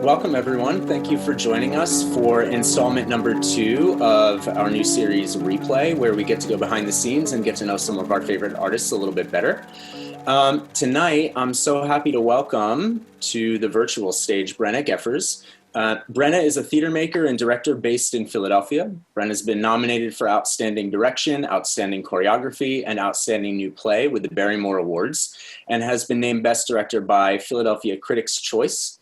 Welcome, everyone. Thank you for joining us for installment number 2 of our new series, Replay, where we get to go behind the scenes and get to know some of our favorite artists a little bit better. Tonight, I'm so happy to welcome to the virtual stage Brenna Geffers. Brenna is a theater maker and director based in Philadelphia. Brenna's been nominated for Outstanding Direction, Outstanding Choreography, and Outstanding New Play with the Barrymore Awards, and has been named Best Director by Philadelphia Critics' Choice.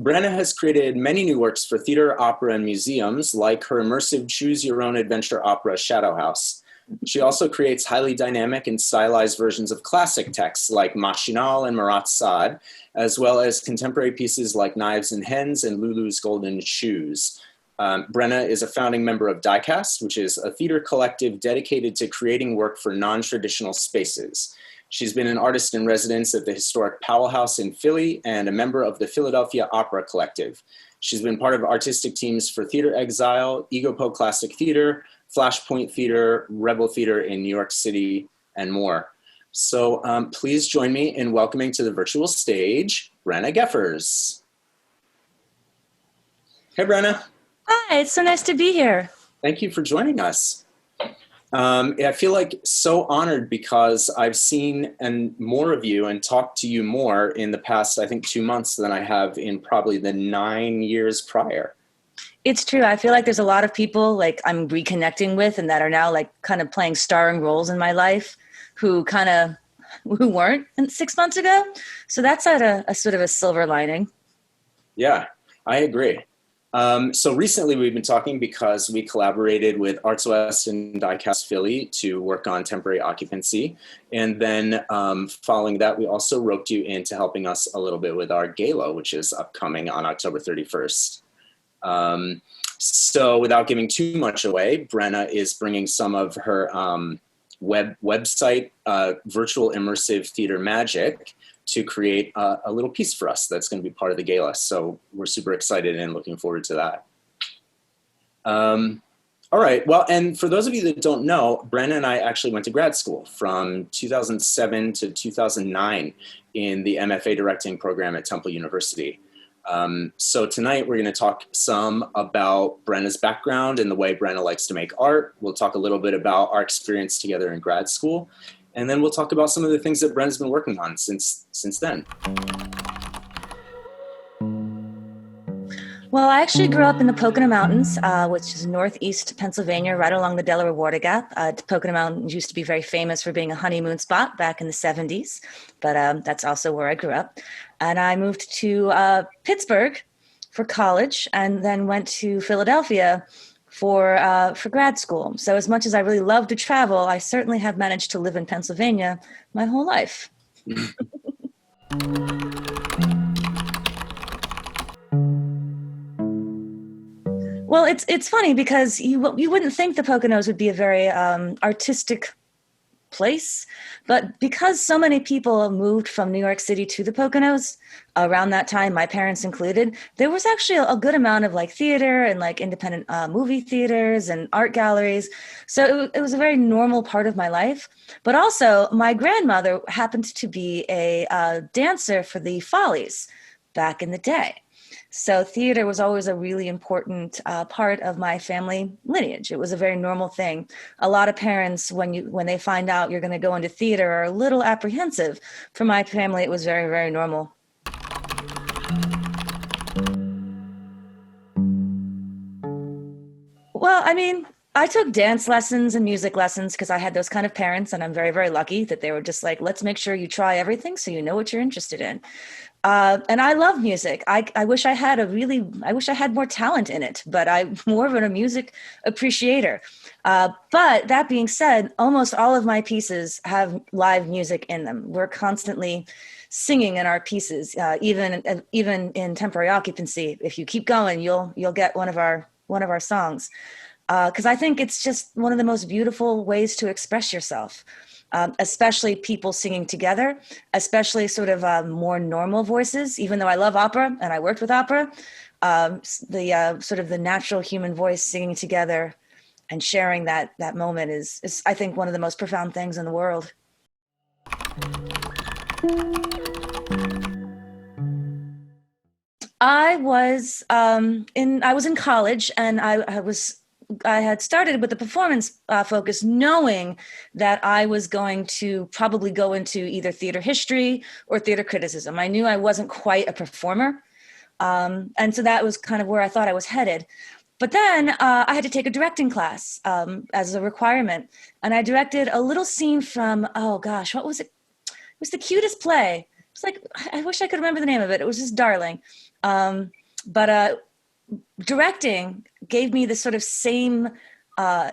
Brenna has created many new works for theater, opera, and museums, like her immersive choose-your-own-adventure opera, Shadow House. She also creates highly dynamic and stylized versions of classic texts like Machinal and Marat Sade, as well as contemporary pieces like Knives and Hens and Lulu's Golden Shoes. Brenna is a founding member of Diecast, which is a theater collective dedicated to creating work for non-traditional spaces. She's been an artist in residence at the historic Powell House in Philly and a member of the Philadelphia Opera Collective. She's been part of artistic teams for Theater Exile, Egopo Classic Theater, Flashpoint Theater, Rebel Theater in New York City, and more. So please join me in welcoming to the virtual stage, Brenna Geffers. Hey, Brenna. Hi, it's so nice to be here. Thank you for joining us. I feel like so honored because I've seen more of you and talked to you more in the past, I think, 2 months than I have in probably the 9 years prior. It's true. I feel like there's a lot of people like I'm reconnecting with and that are now like kind of playing starring roles in my life who weren't 6 months ago. So that's at a sort of a silver lining. Yeah, I agree. So recently we've been talking because we collaborated with Arts West and Diecast Philly to work on Temporary Occupancy. And then following that, we also roped you into helping us a little bit with our gala, which is upcoming on October 31st. So without giving too much away, Brenna is bringing some of her website virtual immersive theater magic to create a little piece for us that's going to be part of the gala. So we're super excited and looking forward to that. All right, well, and for those of you that don't know, Brenna and I actually went to grad school from 2007 to 2009 in the MFA directing program at Temple University. So tonight we're going to talk some about Brenna's background and the way Brenna likes to make art. We'll talk a little bit about our experience together in grad school. And then we'll talk about some of the things that Brenna's been working on since then. Well, I actually grew up in the Pocono Mountains, which is northeast Pennsylvania, right along the Delaware Water Gap. Pocono Mountains used to be very famous for being a honeymoon spot back in the 70s, but that's also where I grew up. And I moved to Pittsburgh for college and then went to Philadelphia for grad school. So as much as I really love to travel, I certainly have managed to live in Pennsylvania my whole life. Well, it's funny because you wouldn't think the Poconos would be a very artistic place, but because so many people moved from New York City to the Poconos around that time, my parents included, there was actually a good amount of like theater and like independent movie theaters and art galleries. So it was a very normal part of my life. But also my grandmother happened to be a dancer for the Follies back in the day. So theater was always a really important part of my family lineage. It was a very normal thing. A lot of parents, when they find out you're going to go into theater, are a little apprehensive. For my family, it was very, very normal. Well, I mean, I took dance lessons and music lessons because I had those kind of parents, and I'm very, very lucky that they were just like, let's make sure you try everything so you know what you're interested in. And I love music. I wish I had more talent in it, but I'm more of a music appreciator. But that being said, almost all of my pieces have live music in them. We're constantly singing in our pieces, even in Temporary Occupancy. If you keep going, you'll get one of our songs. Because I think it's just one of the most beautiful ways to express yourself. Especially people singing together, especially sort of more normal voices, even though I love opera and I worked with opera, the sort of the natural human voice singing together and sharing that moment is I think one of the most profound things in the world. I was in college, and I had started with the performance focus, knowing that I was going to probably go into either theater history or theater criticism. I knew I wasn't quite a performer. And so that was kind of where I thought I was headed. But then I had to take a directing class as a requirement. And I directed a little scene from, oh gosh, what was it? It was the cutest play. It's like, I wish I could remember the name of it. It was just darling. But directing gave me this sort of same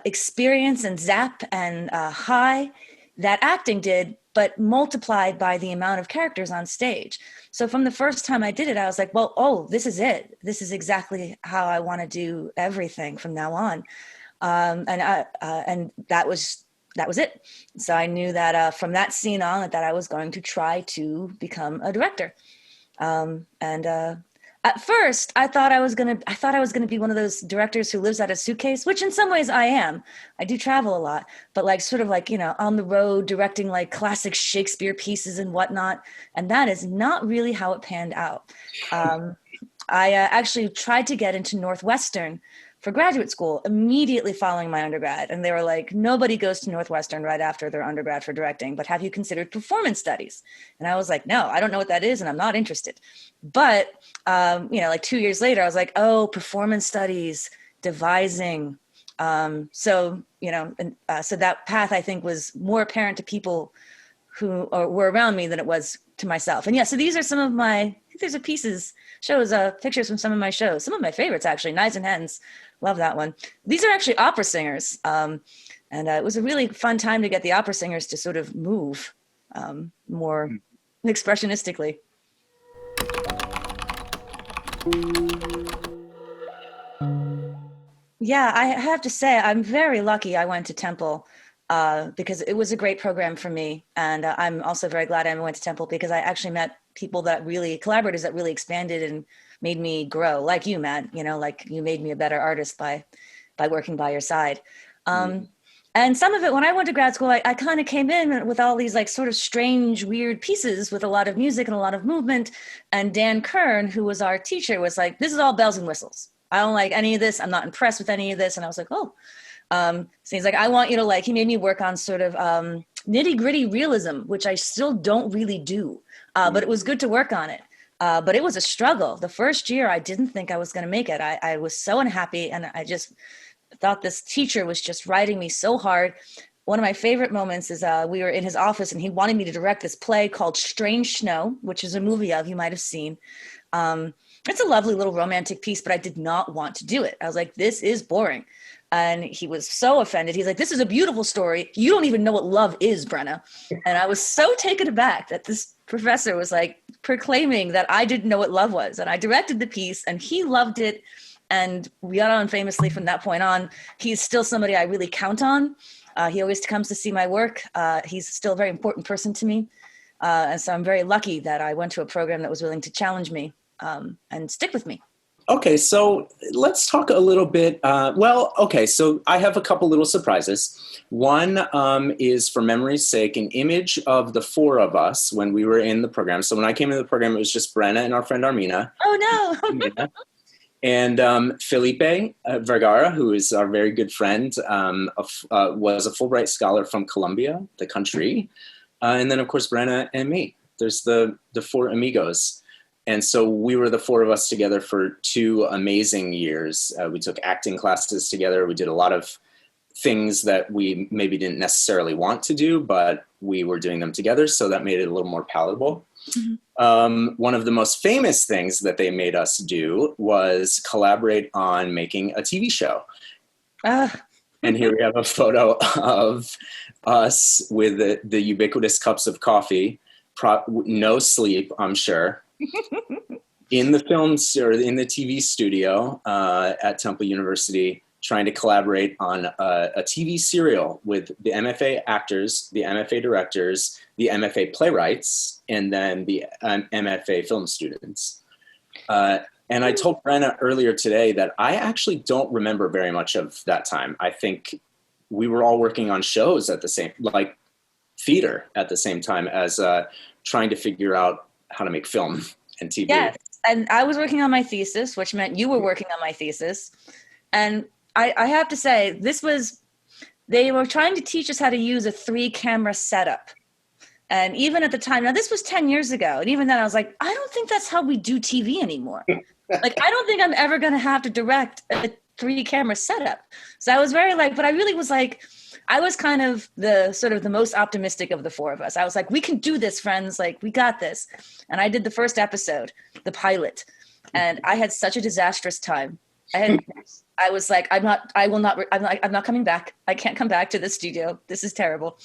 experience and zap and high that acting did, but multiplied by the amount of characters on stage. So from the first time I did it, I was like, well, oh, this is it. This is exactly how I want to do everything from now on. And that was it. So I knew that from that scene on that I was going to try to become a director. At first, I thought I was gonna be one of those directors who lives out of a suitcase, which in some ways I am. I do travel a lot, but like sort of like, you know, on the road directing like classic Shakespeare pieces and whatnot. And that is not really how it panned out. I actually tried to get into Northwestern for graduate school immediately following my undergrad. And they were like, nobody goes to Northwestern right after their undergrad for directing, but have you considered performance studies? And I was like, no, I don't know what that is, and I'm not interested. But, you know, like 2 years later, I was like, oh, performance studies, devising. So, you know, so that path, I think, was more apparent to people who were around me than it was to myself. And yeah, so these are some of my, I think there's pictures from some of my shows, some of my favorites, actually. Knives and Hens, love that one. These are actually opera singers. And it was a really fun time to get the opera singers to sort of move more expressionistically. Yeah, I have to say, I'm very lucky I went to Temple because it was a great program for me. And I'm also very glad I went to Temple because I actually met collaborators that really expanded and made me grow, like you, Matt, you know, like you made me a better artist by working by your side. And some of it, when I went to grad school, I kind of came in with all these like sort of strange, weird pieces with a lot of music and a lot of movement. And Dan Kern, who was our teacher, was like, this is all bells and whistles. I don't like any of this. I'm not impressed with any of this. And I was like, oh. So he's like, I want you to he made me work on sort of nitty gritty realism, which I still don't really do. But it was good to work on it. But it was a struggle. The first year, I didn't think I was going to make it. I was so unhappy. And I just thought this teacher was just writing me so hard. One of my favorite moments is we were in his office and he wanted me to direct this play called Strange Snow, which is a movie you might have seen. It's a lovely little romantic piece, but I did not want to do it. I was like, this is boring. And he was so offended. He's like, this is a beautiful story. You don't even know what love is, Brenna. And I was so taken aback that this professor was like proclaiming that I didn't know what love was. And I directed the piece and he loved it. And we got on famously from that point on. He's still somebody I really count on. He always comes to see my work. He's still a very important person to me. And so I'm very lucky that I went to a program that was willing to challenge me and stick with me. Okay, so let's talk a little bit. So I have a couple little surprises. One is, for memory's sake, an image of the four of us when we were in the program. So when I came into the program, it was just Brenna and our friend Armina. Oh, no. And Felipe Vergara, who is our very good friend, was a Fulbright scholar from Colombia, the country. And then, of course, Brenna and me. There's the four amigos. And so we were the four of us together for 2 amazing years. We took acting classes together. We did a lot of things that we maybe didn't necessarily want to do, but we were doing them together. So that made it a little more palatable. Mm-hmm. One of the most famous things that they made us do was collaborate on making a TV show. And here we have a photo of us with the ubiquitous cups of coffee, no sleep, I'm sure. In the films or in the TV studio at Temple University, trying to collaborate on a TV serial with the MFA actors, the MFA directors, the MFA playwrights, and then the MFA film students. And I told Brenna earlier today that I actually don't remember very much of that time. I think we were all working on shows at the same, like theater at the same time as trying to figure out how to make film and TV. Yes, and I was working on my thesis, which meant you were working on my thesis. And I have to say, they were trying to teach us how to use a 3-camera setup. And even at the time, now this was 10 years ago, and even then I was like, I don't think that's how we do TV anymore. Like, I don't think I'm ever going to have to direct a 3-camera setup. So I was very like, but I really was like, I was kind of the most optimistic of the four of us. I was like, we can do this, friends. Like, we got this. And I did the first episode, the pilot, and I had such a disastrous time. I was like, I'm not coming back. I can't come back to the studio. This is terrible.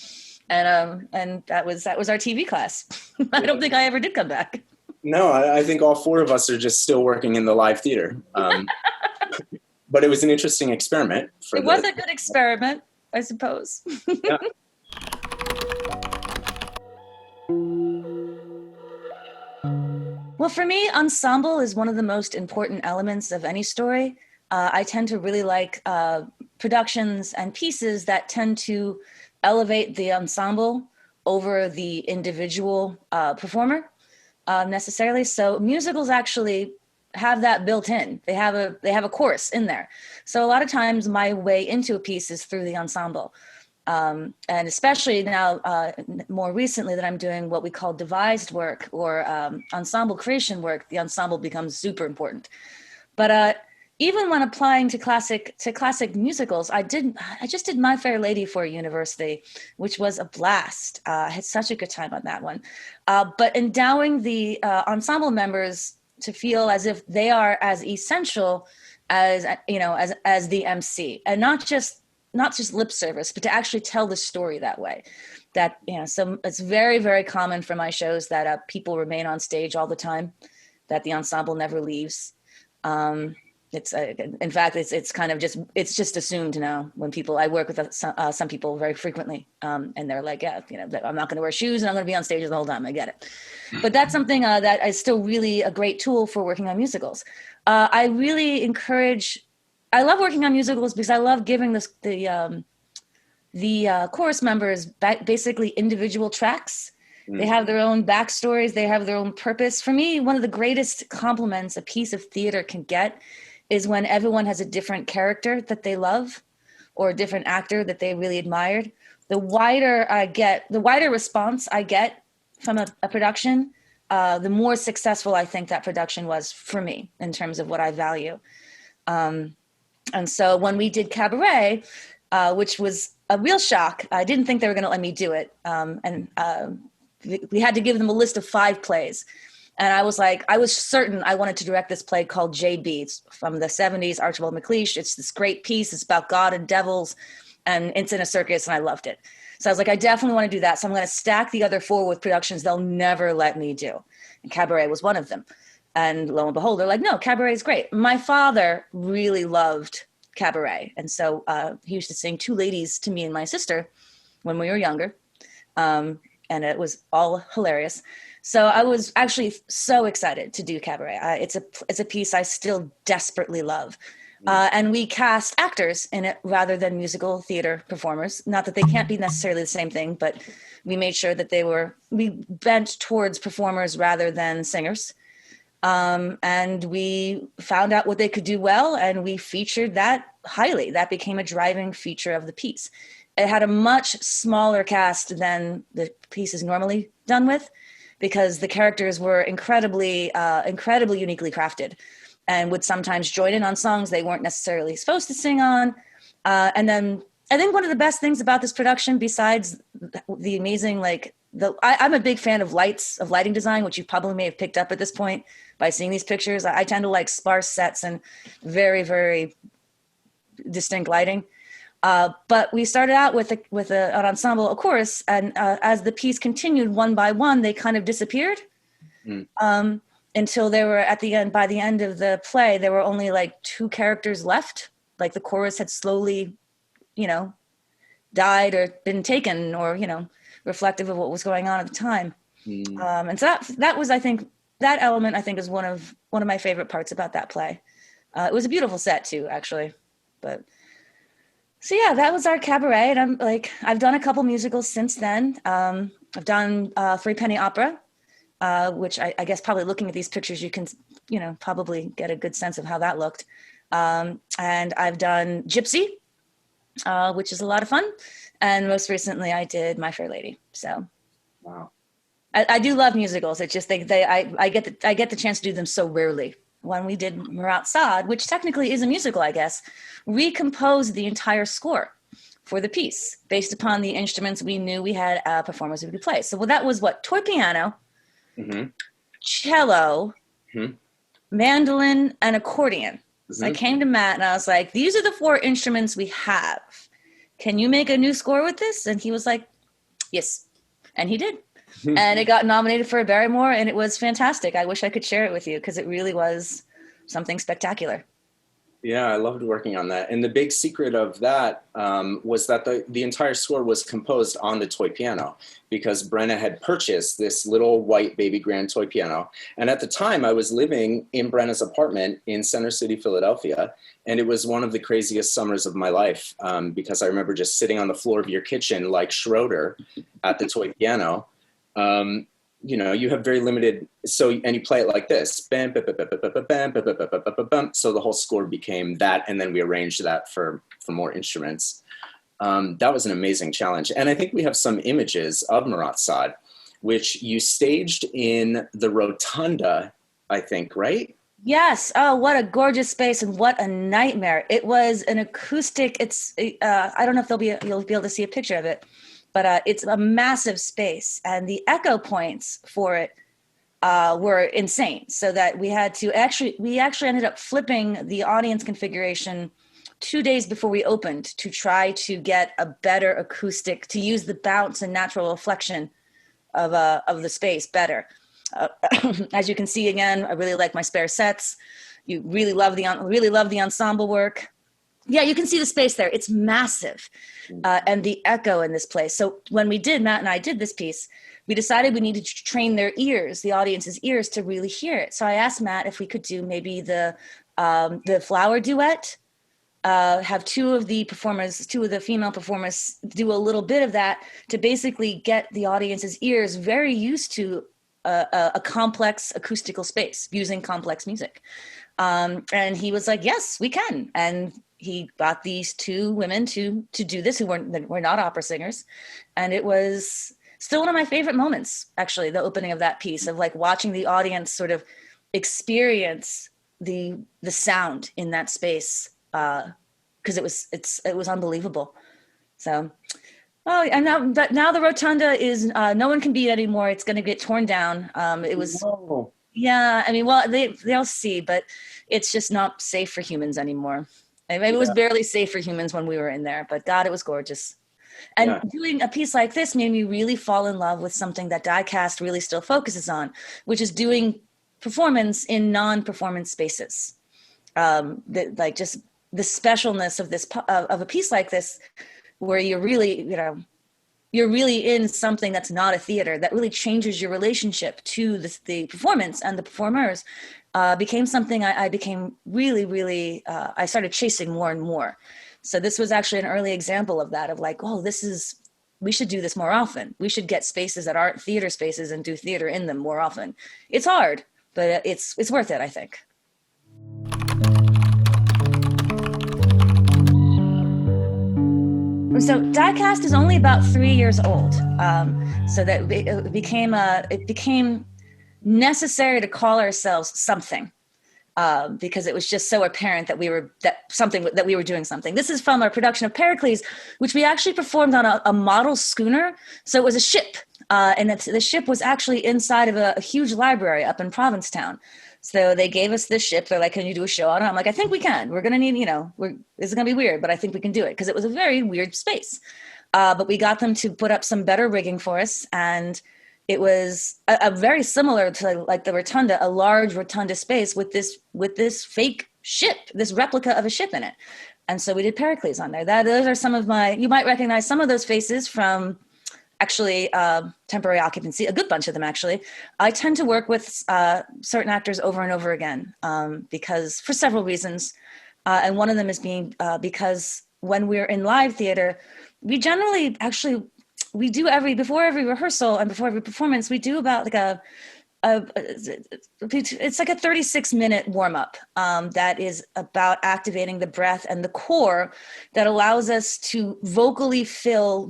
And that was our TV class. I don't think I ever did come back. No, I think all four of us are just still working in the live theater. But it was an interesting experiment. It was a good experiment, I suppose. Yeah. Well, for me, ensemble is one of the most important elements of any story. I tend to really like productions and pieces that tend to elevate the ensemble over the individual performer necessarily. So musicals actually have that built in. They have a chorus in there. So a lot of times my way into a piece is through the ensemble. And especially now, more recently that I'm doing what we call devised work or ensemble creation work, the ensemble becomes super important. But even when applying to classic musicals, I just did My Fair Lady for university, which was a blast. I had such a good time on that one. But endowing the ensemble members to feel as if they are as essential as the MC, and not just lip service, but to actually tell the story that way. That, so it's very, very common for my shows that people remain on stage all the time, that the ensemble never leaves. It's in fact, it's kind of just assumed now when I work with some people very frequently, and they're like, yeah, I'm not going to wear shoes and I'm going to be on stage the whole time. I get it. But that's something that is still really a great tool for working on musicals. I really I love working on musicals because I love giving the chorus members basically individual tracks. They have their own backstories. They have their own purpose. For me, one of the greatest compliments a piece of theater can get is when everyone has a different character that they love or a different actor that they really admired. The wider response I get from a production, the more successful I think that production was for me in terms of what I value. And so when we did Cabaret, which was a real shock, I didn't think they were going to let me do it. We had to give them a list of 5 plays. And I was certain I wanted to direct this play called J.B. It's from the 70s, Archibald MacLeish. It's this great piece. It's about God and devils, and it's in a circus, and I loved it. So I was like, I definitely want to do that. So I'm going to stack the other 4 with productions they'll never let me do. And Cabaret was one of them. And lo and behold, they're like, no, Cabaret is great. My father really loved Cabaret. And so he used to sing Two Ladies to me and my sister when we were younger. And it was all hilarious. So I was actually so excited to do Cabaret. It's a piece I still desperately love. And we cast actors in it rather than musical theater performers. Not that they can't be necessarily the same thing, but we made sure that we bent towards performers rather than singers. And we found out what they could do well, and we featured that highly. That became a driving feature of the piece. It had a much smaller cast than the piece is normally done with, because the characters were incredibly uniquely crafted and would sometimes join in on songs they weren't necessarily supposed to sing on. And then I think one of the best things about this production, besides the amazing, I'm a big fan of lighting design, which you probably may have picked up at this point by seeing these pictures. I tend to like sparse sets and very, very distinct lighting. But we started out with an ensemble, of course, and as the piece continued one by one, they kind of disappeared until they were by the end of the play, there were only 2 characters left. Like the chorus had slowly, died or been taken, or, reflective of what was going on at the time. And so that was, I think, that element, I think, is one of my favorite parts about that play. It was a beautiful set too, actually. But so yeah, that was our cabaret, and I've done a couple musicals since then. I've done Three Penny Opera, which I guess probably looking at these pictures, you can, probably get a good sense of how that looked. And I've done Gypsy, which is a lot of fun. And most recently I did My Fair Lady. So Wow. I do love musicals. It's just I get the chance to do them so rarely. When we did Murat Saad, which technically is a musical, I guess, recomposed the entire score for the piece based upon the instruments we knew we had performers who could play. So that was toy piano, cello, mandolin, and accordion. So I came to Matt and I was like, these are the 4 instruments we have. Can you make a new score with this? And he was like, yes. And he did. And it got nominated for a Barrymore, and it was fantastic. I wish I could share it with you because it really was something spectacular. Yeah, I loved working on that. And the big secret of that was that the entire score was composed on the toy piano, because Brenna had purchased this little white baby grand toy piano. And at the time I was living in Brenna's apartment in Center City, Philadelphia. And it was one of the craziest summers of my life, because I remember just sitting on the floor of your kitchen like Schroeder at the toy piano. You have very limited, and you play it like this. So the whole score became that, and then we arranged that for more instruments. That was an amazing challenge. And I think we have some images of Murat Saad, which you staged in the Rotunda, I think, right? Yes. Oh, what a gorgeous space, and what a nightmare. It was an acoustic, I don't know if you'll be able to see a picture of it, but it's a massive space, and the echo points for it were insane. So that we actually ended up flipping the audience configuration 2 days before we opened to try to get a better acoustic, to use the bounce and natural reflection of the space better. As you can see, again, I really like my spare sets. You really love the ensemble work. Yeah, you can see the space there. It's massive. And the echo in this place. So when Matt and I did this piece, we decided we needed to train their ears, the audience's ears, to really hear it. So I asked Matt if we could do maybe the flower duet, have two of the female performers do a little bit of that to basically get the audience's ears very used to a complex acoustical space using complex music. And he was like, yes, we can. And he got these 2 women to do this who were not opera singers. And it was still one of my favorite moments, actually, the opening of that piece, of watching the audience sort of experience the sound in that space, because it was unbelievable. So, and now the Rotunda is no one can be it anymore. It's going to get torn down. It was, Whoa. Yeah. I mean, well, they'll see, but it's just not safe for humans anymore. I mean, it was barely safe for humans when we were in there, but God, it was gorgeous. And doing a piece like this made me really fall in love with something that Diecast really still focuses on, which is doing performance in non-performance spaces. Just the specialness of a piece like this, where you're really in something that's not a theater, that really changes your relationship to the performance and the performers, became something I became really, really, I started chasing more and more. So this was actually an early example of that, of we should do this more often. We should get spaces that aren't theater spaces and do theater in them more often. It's hard, but it's worth it, I think. So Diecast is only about 3 years old. So that it became necessary to call ourselves something, because it was just so apparent that we were doing something. This is from our production of Pericles, which we actually performed on a model schooner. So it was a ship, and the ship was actually inside of a huge library up in Provincetown. So they gave us this ship. They're like, can you do a show on it? I'm like, I think we can. We're going to need, this is going to be weird, but I think we can do it, because it was a very weird space. But we got them to put up some better rigging for us. And it was a very similar to the Rotunda, a large Rotunda space with this fake ship, this replica of a ship in it. And so we did Pericles on there. Those are some of you might recognize some of those faces from actually temporary occupancy, a good bunch of them actually, I tend to work with certain actors over and over again because for several reasons. And one of them is because when we're in live theater, we generally actually, before every rehearsal and before every performance, we do about like it's like a 36-minute warm-up that is about activating the breath and the core that allows us to vocally fill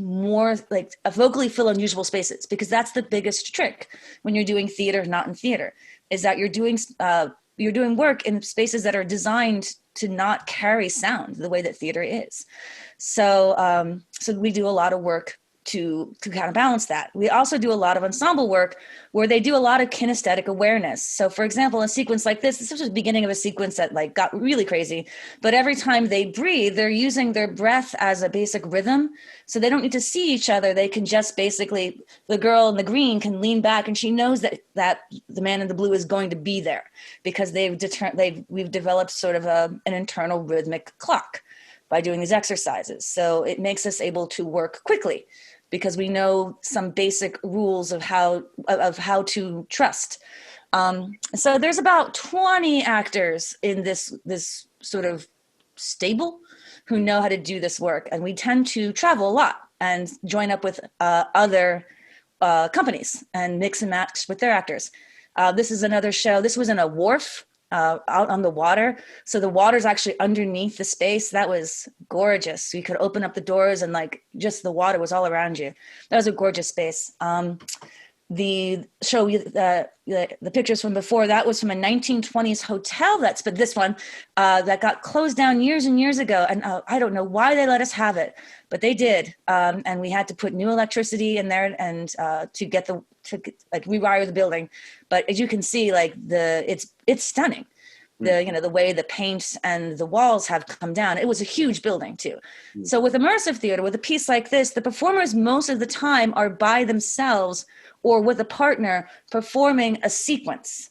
unusual spaces, because that's the biggest trick when you're doing theater, not in theater, is that you're doing work in spaces that are designed to not carry sound the way that theater is. So we do a lot of work to kind of balance that. We also do a lot of ensemble work where they do a lot of kinesthetic awareness. So for example, a sequence like this was the beginning of a sequence that like got really crazy, but every time they breathe, they're using their breath as a basic rhythm. So they don't need to see each other. They can just basically, the girl in the green can lean back and she knows that the man in the blue is going to be there because we've developed sort of an internal rhythmic clock by doing these exercises. So it makes us able to work quickly, because we know some basic rules of how to trust. So there's about 20 actors in this sort of stable who know how to do this work. And we tend to travel a lot and join up with other companies and mix and match with their actors. This is another show. This was in a wharf out on the water. So the water's actually underneath the space. That was gorgeous. So you could open up the doors and like just the water was all around you. That was a gorgeous space. The show, the pictures from before, that was from a 1920s hotel. But this one that got closed down years and years ago. And I don't know why they let us have it, but they did. And we had to put new electricity in there and to rewire the building. But as you can see, like it's stunning. The way the paint and the walls have come down. It was a huge building too. So with immersive theater, with a piece like this, the performers most of the time are by themselves or with a partner performing a sequence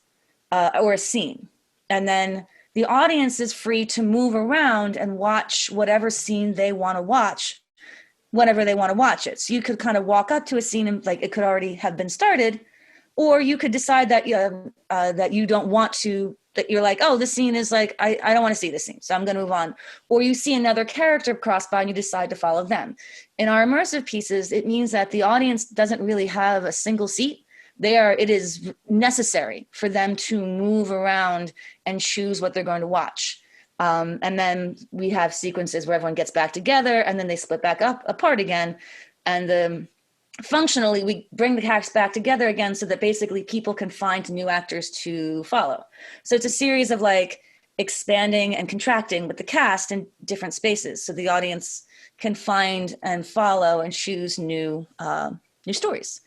or a scene. And then the audience is free to move around and watch whatever scene they want to watch whenever they want to watch it. So you could kind of walk up to a scene and like it could already have been started, or you could decide that that you don't want to, that you're like, oh, this scene is like, I don't want to see this scene, so I'm going to move on. Or you see another character cross by and you decide to follow them. In our immersive pieces, it means that the audience doesn't really have a single seat. It is necessary for them to move around and choose what they're going to watch. And then we have sequences where everyone gets back together and then they split back apart again. And functionally, we bring the cast back together again so that basically people can find new actors to follow. So it's a series of like expanding and contracting with the cast in different spaces, so the audience can find and follow and choose new stories.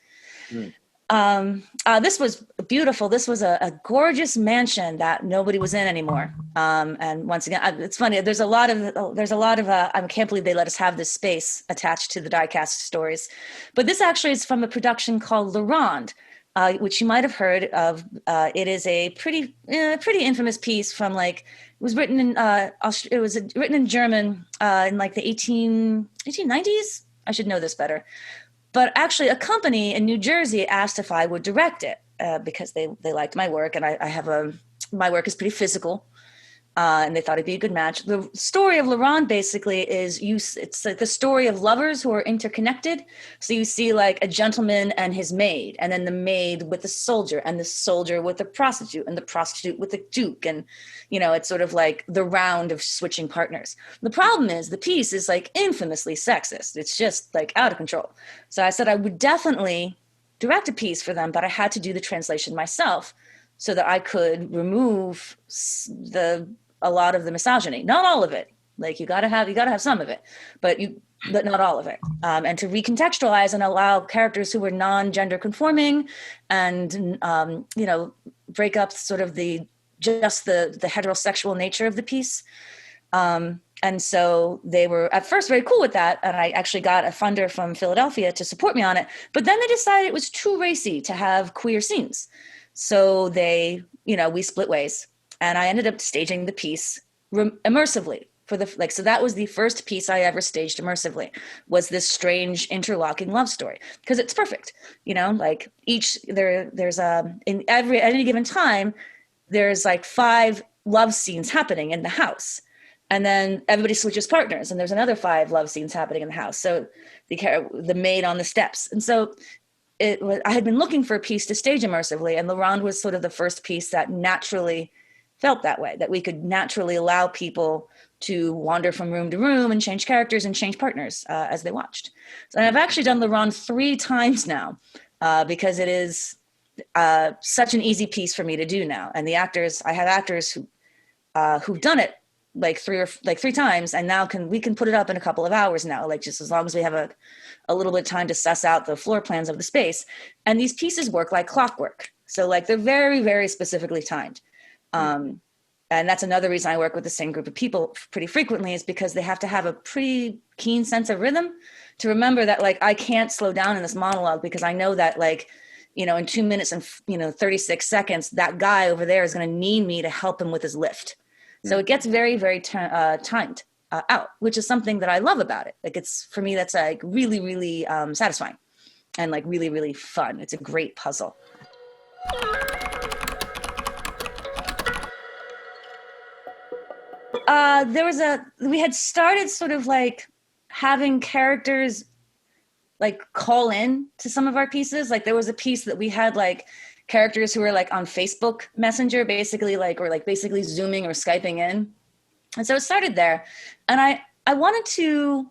This was beautiful. This was a gorgeous mansion that nobody was in anymore. And once again, it's funny. There's a lot of. I can't believe they let us have this space attached to the diecast stories. But this actually is from a production called Le Ronde, which you might have heard of. It is a pretty infamous piece from like it was written in German in like the 1890s. I should know this better. But actually, a company in New Jersey asked if I would direct it because they liked my work, and my work is pretty physical, and they thought it'd be a good match. The story of Le Ronde basically it's like the story of lovers who are interconnected. So you see like a gentleman and his maid, and then the maid with the soldier, and the soldier with the prostitute, and the prostitute with the duke, and it's sort of like the round of switching partners. The problem is the piece is like infamously sexist. It's just like out of control. So I said I would definitely direct a piece for them, but I had to do the translation myself so that I could remove a lot of the misogyny. Not all of it. Like you gotta have some of it, but not all of it. And to recontextualize and allow characters who were non-gender conforming and break up sort of the heterosexual nature of the piece. And so they were at first very cool with that. And I actually got a funder from Philadelphia to support me on it. But then they decided it was too racy to have queer scenes. So we split ways. And I ended up staging the piece immersively so that was the first piece I ever staged immersively, was this strange interlocking love story, because it's perfect, like at any given time, there's like 5 love scenes happening in the house. And then everybody switches partners, and there's another 5 love scenes happening in the house. So the maid on the steps. And so I had been looking for a piece to stage immersively, and La Ronde was sort of the first piece that naturally felt that way, that we could naturally allow people to wander from room to room and change characters and change partners as they watched. So I've actually done La Ronde 3 times now because it is such an easy piece for me to do now. And I have actors who've done it like 3 times, and now we can put it up in a couple of hours now, like just as long as we have a little bit of time to suss out the floor plans of the space. And these pieces work like clockwork. So like they're very, very specifically timed. And that's another reason I work with the same group of people pretty frequently, is because they have to have a pretty keen sense of rhythm to remember that like I can't slow down in this monologue, because I know that like, in 2 minutes and 36 seconds, that guy over there is going to need me to help him with his lift. So it gets very, very timed out, which is something that I love about it. Like for me, that's like really, really satisfying and like really, really fun. It's a great puzzle. We had started sort of like having characters like call in to some of our pieces. Like there was a piece that we had like characters who were like on Facebook Messenger, basically basically Zooming or Skyping in. And so it started there. And I wanted to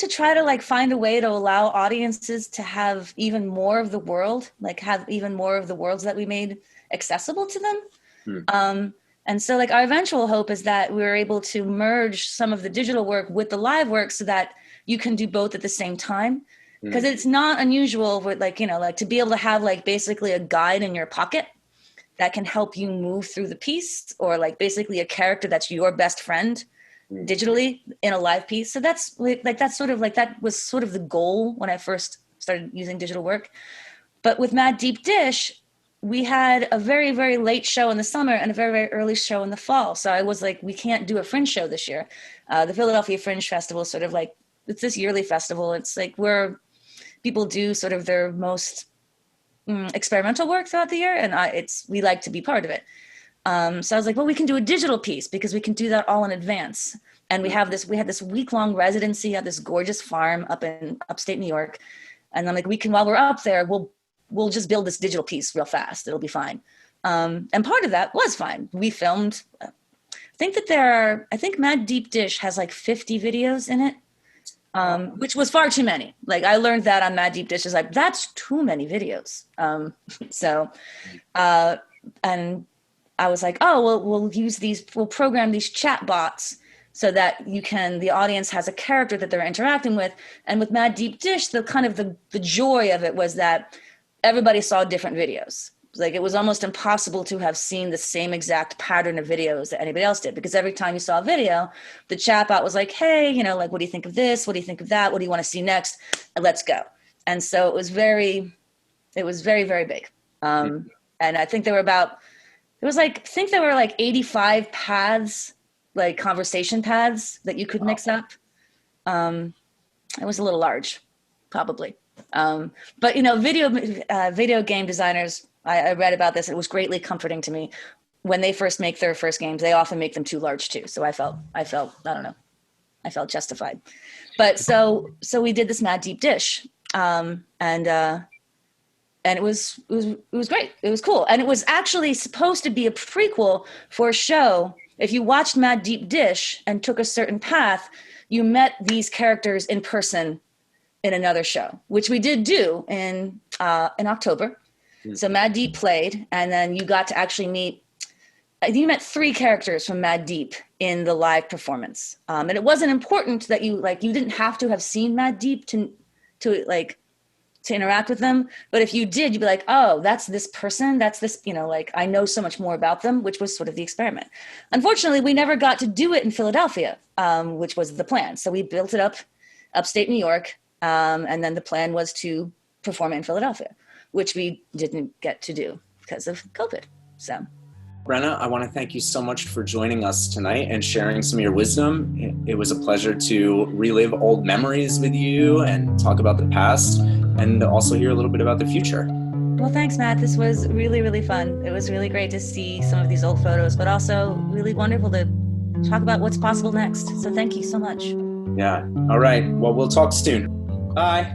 try to like find a way to allow audiences to have even more of the world, like have even more of the worlds that we made accessible to them. And so like our eventual hope is that we were able to merge some of the digital work with the live work so that you can do both at the same time. Because it's not unusual with like, like to be able to have like basically a guide in your pocket that can help you move through the piece, or like basically a character that's your best friend digitally in a live piece. So that was sort of the goal when I first started using digital work. But with Mad Deep Dish, we had a very, very late show in the summer and a very, very early show in the fall. So I was like, we can't do a Fringe show this year. The Philadelphia Fringe Festival is sort of like, it's this yearly festival. It's like where people do sort of their most experimental work throughout the year. And we like to be part of it. So I was like, well, we can do a digital piece because we can do that all in advance. And we had this week-long residency at this gorgeous farm up in upstate New York. And I'm like, while we're up there, we'll just build this digital piece real fast. It'll be fine. And part of that was fine. We filmed, I think Mad Deep Dish has like 50 videos in it, which was far too many. Like I learned that on Mad Deep Dish, is like, that's too many videos. And I was like, oh, well, we'll program these chat bots so that the audience has a character that they're interacting with. And with Mad Deep Dish, the joy of it was that everybody saw different videos. Like it was almost impossible to have seen the same exact pattern of videos that anybody else did, because every time you saw a video, the chatbot was like, hey, like, what do you think of this? What do you think of that? What do you want to see next? And let's go. And so it was very, very big. And I think there were like 85 paths, like conversation paths that you could mix up. It was a little large, probably. But video game designers, I read about this. It was greatly comforting to me when they first make their first games. They often make them too large too. So I felt justified. But so we did this Mad Deep Dish, and it was great. It was cool, and it was actually supposed to be a prequel for a show. If you watched Mad Deep Dish and took a certain path, you met these characters in person in another show, which we did do in October. So Mad Deep played, and then you got to actually you met 3 characters from Mad Deep in the live performance. And it wasn't important that you didn't have to have seen Mad Deep to interact with them. But if you did, you'd be like, oh, that's this person. That's this, I know so much more about them, which was sort of the experiment. Unfortunately, we never got to do it in Philadelphia, which was the plan. So we built it up upstate New York. And then the plan was to perform it in Philadelphia, which we didn't get to do because of COVID. So Brenna, I want to thank you so much for joining us tonight and sharing some of your wisdom. It was a pleasure to relive old memories with you and talk about the past and also hear a little bit about the future. Well, thanks, Matt. This was really, really fun. It was really great to see some of these old photos, but also really wonderful to talk about what's possible next. So thank you so much. Yeah. All right. Well, we'll talk soon. Bye.